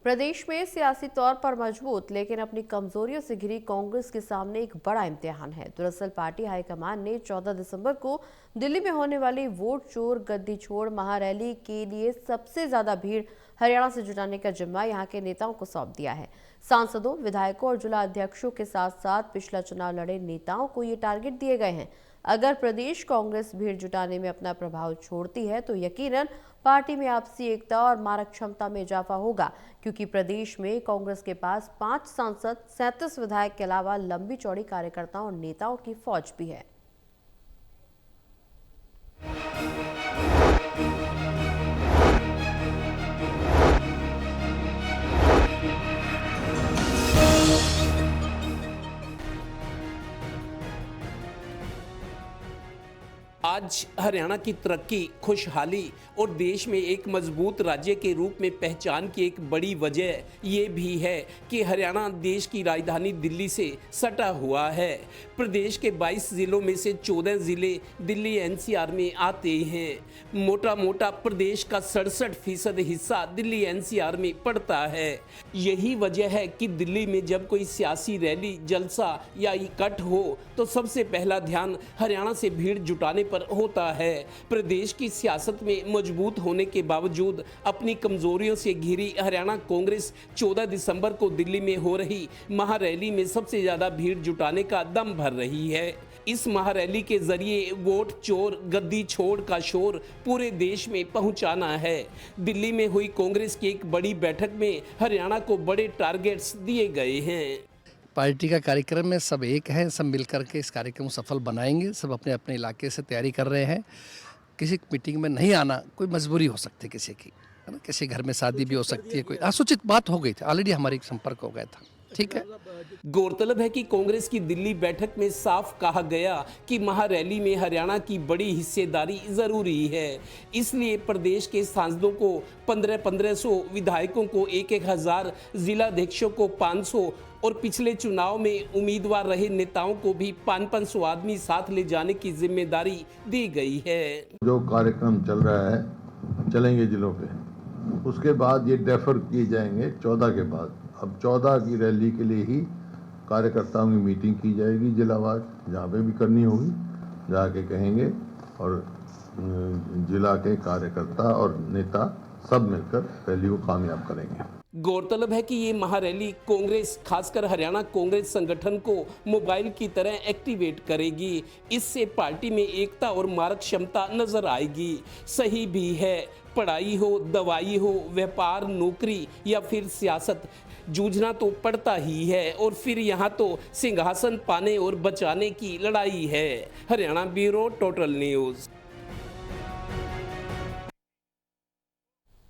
प्रदेश में सियासी तौर पर मजबूत लेकिन अपनी कमजोरियों से घिरी कांग्रेस के सामने एक बड़ा इम्तिहान है। दरअसल पार्टी हाईकमान ने 14 दिसंबर को दिल्ली में होने वाली वोट चोर गद्दी छोड़ महारैली के लिए सबसे ज्यादा भीड़ हरियाणा से जुटाने का जिम्मा यहां के नेताओं को सौंप दिया है। सांसदों, विधायकों और जिला अध्यक्षों के साथ साथ पिछला चुनाव लड़े नेताओं को ये टारगेट दिए गए हैं। अगर प्रदेश कांग्रेस भीड़ जुटाने में अपना प्रभाव छोड़ती है तो यकीनन पार्टी में आपसी एकता और मारक क्षमता में इजाफा होगा, क्योंकि प्रदेश में कांग्रेस के पास 5 सांसद, 37 विधायक के अलावा लंबी चौड़ी कार्यकर्ताओं और नेताओं की फौज भी है। आज हरियाणा की तरक्की, खुशहाली और देश में एक मजबूत राज्य के रूप में पहचान की एक बड़ी वजह ये भी है कि हरियाणा देश की राजधानी दिल्ली से सटा हुआ है। प्रदेश के 22 जिलों में से 14 जिले दिल्ली एनसीआर में आते हैं। मोटा मोटा प्रदेश का 67% हिस्सा दिल्ली एनसीआर में पड़ता है। यही वजह है कि दिल्ली में जब कोई सियासी रैली, जलसा या इकट्ठ हो तो सबसे पहला ध्यान हरियाणा से भीड़ जुटाने पर होता है। प्रदेश की सियासत में मजबूत होने के बावजूद अपनी कमजोरियों से घिरी हरियाणा कांग्रेस 14 दिसंबर को दिल्ली में हो रही महारैली में सबसे ज्यादा भीड़ जुटाने का दम भर रही है। इस महारैली के जरिए वोट चोर गद्दी छोड़ का शोर पूरे देश में पहुंचाना है। दिल्ली में हुई कांग्रेस की एक बड़ी बैठक में हरियाणा को बड़े टारगेट्स दिए गए हैं। पार्टी का कार्यक्रम में सब एक हैं, सब मिलकर के इस कार्यक्रम को सफल बनाएंगे। सब अपने अपने इलाके से तैयारी कर रहे हैं। किसी मीटिंग में नहीं आना कोई मजबूरी हो सकती है किसी की, है ना। किसी घर में शादी भी हो सकती है, कोई असूचित बात हो गई थी, ऑलरेडी हमारी संपर्क हो गया था, ठीक है। गौरतलब है कि कांग्रेस की दिल्ली बैठक में साफ कहा गया कि महारैली में हरियाणा की बड़ी हिस्सेदारी जरूरी है। इसलिए प्रदेश के सांसदों को 1500 विधायकों को 1000, जिलाध्यक्षों को 500 और पिछले चुनाव में उम्मीदवार रहे नेताओं को भी 500 आदमी साथ ले जाने की जिम्मेदारी दी गई है। जो कार्यक्रम चल रहा है चलेंगे जिलों पे, उसके बाद ये डेफर किए जाएंगे 14 के बाद। अब 14 की रैली के लिए ही कार्यकर्ताओं की मीटिंग की जाएगी जिलावार, जहाँ पे भी करनी होगी जाके कहेंगे, और जिला के कार्यकर्ता और नेता सब मिलकर रैली को कामयाब करेंगे। गौरतलब है कि ये महारैली कांग्रेस, खासकर हरियाणा कांग्रेस संगठन को मोबाइल की तरह एक्टिवेट करेगी। इससे पार्टी में एकता और मारक क्षमता नजर आएगी। सही भी है, पढ़ाई हो, दवाई हो, व्यापार, नौकरी या फिर सियासत, जूझना तो पड़ता ही है। और फिर यहाँ तो सिंहासन पाने और बचाने की लड़ाई है। Haryana bureau, total news.